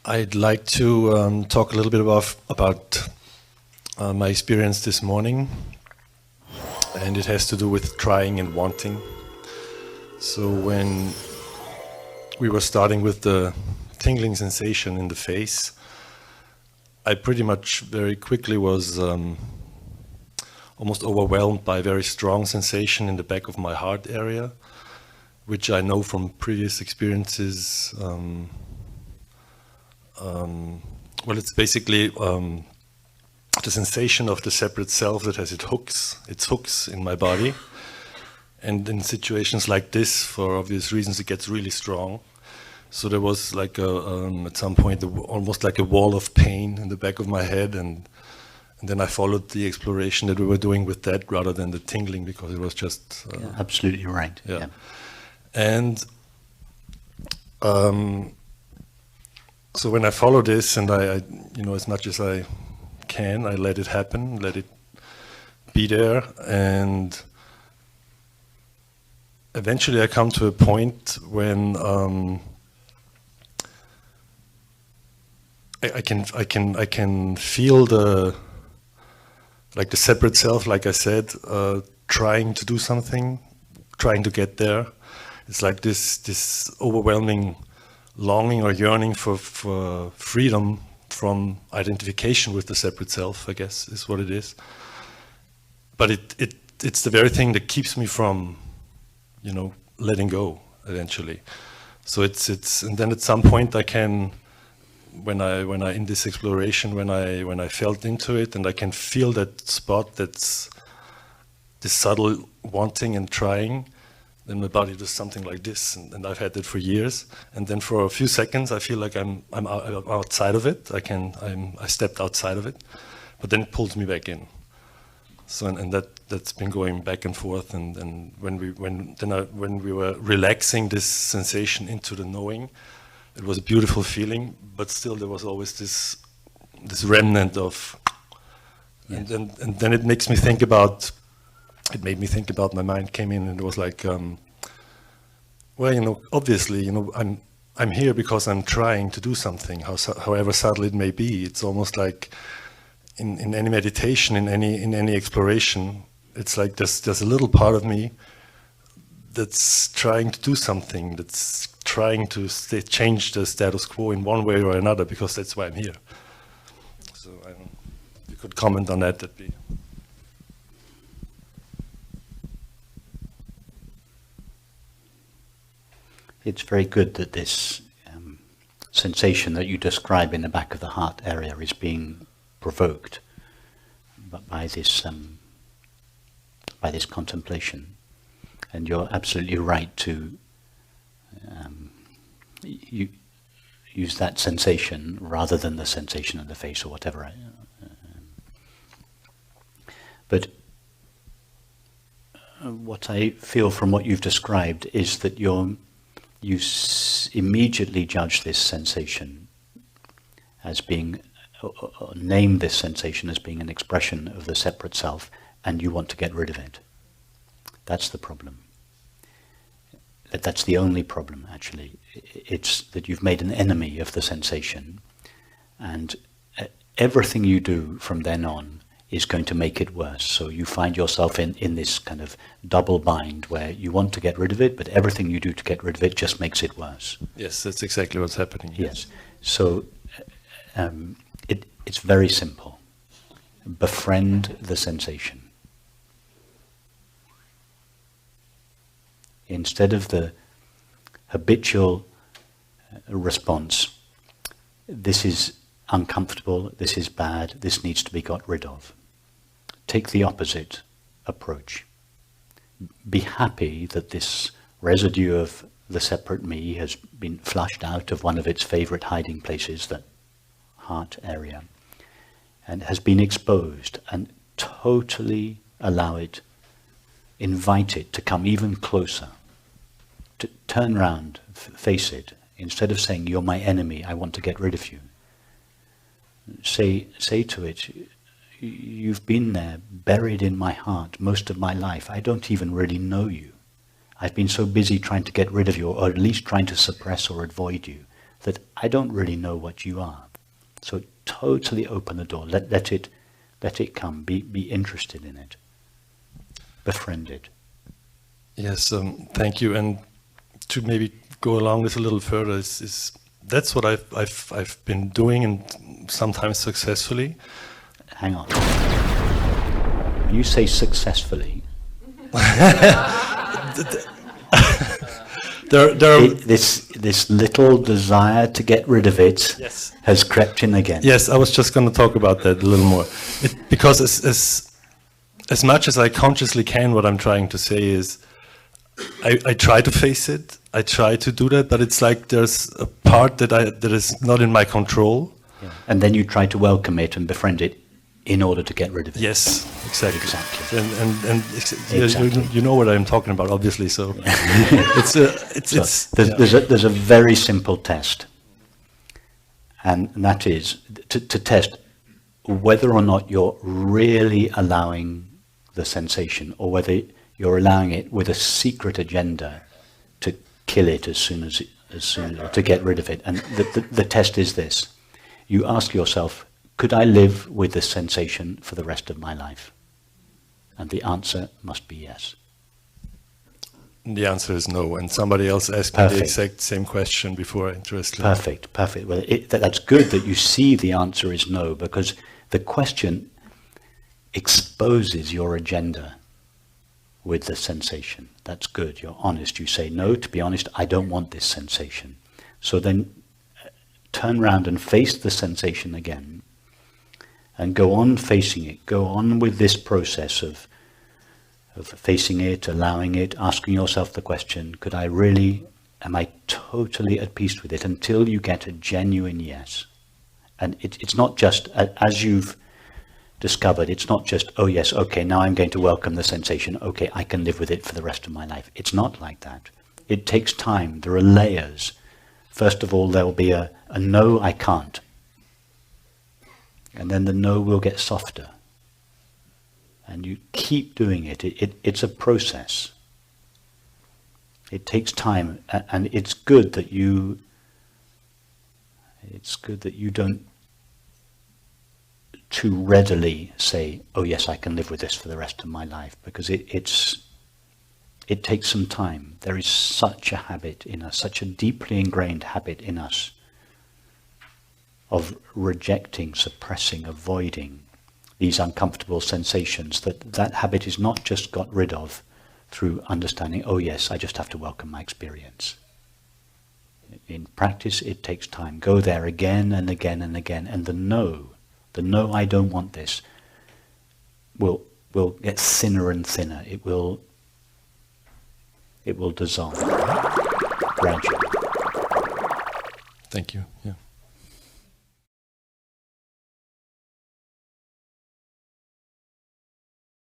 I'd like to talk a little bit about my experience this morning, and it has to do with trying and wanting. So when we were starting with the tingling sensation in the face, I pretty much very quickly was almost overwhelmed by a very strong sensation in the back of my heart area, which I know from previous experiences. Well, it's basically the sensation of the separate self that has its hooks in my body. And in situations like this, for obvious reasons, it gets really strong. So there was like at some point almost like a wall of pain in the back of my head, and then I followed the exploration that we were doing with that rather than the tingling, because it was just absolutely right. Yeah. And so when I follow this, and I as much as I can, I let it happen, let it be there, and eventually I come to a point when I can feel the separate self, like I said, trying to do something, trying to get there. It's like this overwhelming longing or yearning for freedom from identification with the separate self, I guess, is what it is. But it's the very thing that keeps me from, letting go eventually. So it's and then at some point I can, when I in this exploration, when I felt into it, and I can feel that spot, that's this subtle wanting and trying, then my body does something like this, and I've had that for years. And then for a few seconds, I feel like I'm outside of it. I stepped outside of it, but then it pulls me back in. So and that's been going back and forth. And when we were relaxing this sensation into the knowing, it was a beautiful feeling. But still, there was always this remnant of. Yes. And then it makes me think about. It made me think about, my mind came in and it was like, obviously, I'm here because I'm trying to do something, however subtle it may be. It's almost like in any meditation, in any exploration, it's like there's a little part of me that's trying to do something, that's trying to change the status quo in one way or another, because that's why I'm here. So if you could comment on that, that'd be... It's very good that this sensation that you describe in the back of the heart area is being provoked by this contemplation, and you're absolutely right to use that sensation rather than the sensation of the face or whatever. But what I feel from what you've described is that you immediately judge this sensation as being, or name this sensation as being an expression of the separate self, and you want to get rid of it. That's the problem. That's the only problem, actually. It's that you've made an enemy of the sensation, and everything you do from then on is going to make it worse. So you find yourself in this kind of double bind where you want to get rid of it, but everything you do to get rid of it just makes it worse. Yes, that's exactly what's happening. Yes. So it's very simple. Befriend the sensation. Instead of the habitual response, this is uncomfortable, this is bad, this needs to be got rid of. Take the opposite approach. Be happy that this residue of the separate me has been flushed out of one of its favorite hiding places, the heart area, and has been exposed, and totally allow it, invite it to come even closer, to turn round, face it, instead of saying, "You're my enemy, I want to get rid of you." Say to it, "You've been there, buried in my heart most of my life. I don't even really know you. I've been so busy trying to get rid of you, or at least trying to suppress or avoid you, that I don't really know what you are. So totally open the door. Let it come. Be interested in it. Befriend it. Yes, thank you. And to maybe go along this a little further, is that's what I've been doing, and sometimes successfully. Hang on. When you say successfully, this little desire to get rid of it has crept in again. Yes, I was just going to talk about that a little more. Because as much as I consciously can, what I'm trying to say is, I try to face it. I try to do that, but it's like there's a part that is not in my control. Yeah. And then you try to welcome it and befriend it in order to get rid of it. Yes, exactly. Exactly. And Exactly. you know what I'm talking about, obviously. So there's a very simple test, and that is to test whether or not you're really allowing the sensation, or whether you're allowing it with a secret agenda to kill it as soon as to get rid of it. And the test is this: you ask yourself, could I live with this sensation for the rest of my life? And the answer must be yes. The answer is no. And somebody else asked me the exact same question before, interestingly. Perfect. Well, that's good that you see the answer is no, because the question exposes your agenda with the sensation. That's good. You're honest. You say, no, to be honest, I don't want this sensation. So then turn around and face the sensation again, and go on facing it. Go on with this process of facing it, allowing it, asking yourself the question, am I totally at peace with it, until you get a genuine yes. And it's not just, as you've discovered, it's not just, oh yes, okay, now I'm going to welcome the sensation, okay, I can live with it for the rest of my life. It's not like that. It takes time. There are layers. First of all, there will be a no, I can't. And then the no will get softer. And you keep doing it. It's a process. It takes time, and it's good that you don't too readily say, oh yes, I can live with this for the rest of my life, because it takes some time. There is such a habit in us, such a deeply ingrained habit in us of rejecting, suppressing, avoiding these uncomfortable sensations, that habit is not just got rid of through understanding, oh yes, I just have to welcome my experience. In practice, it takes time. Go there again and again and again, and the no, I don't want this, will get thinner and thinner. It will dissolve gradually. Thank you. Yeah.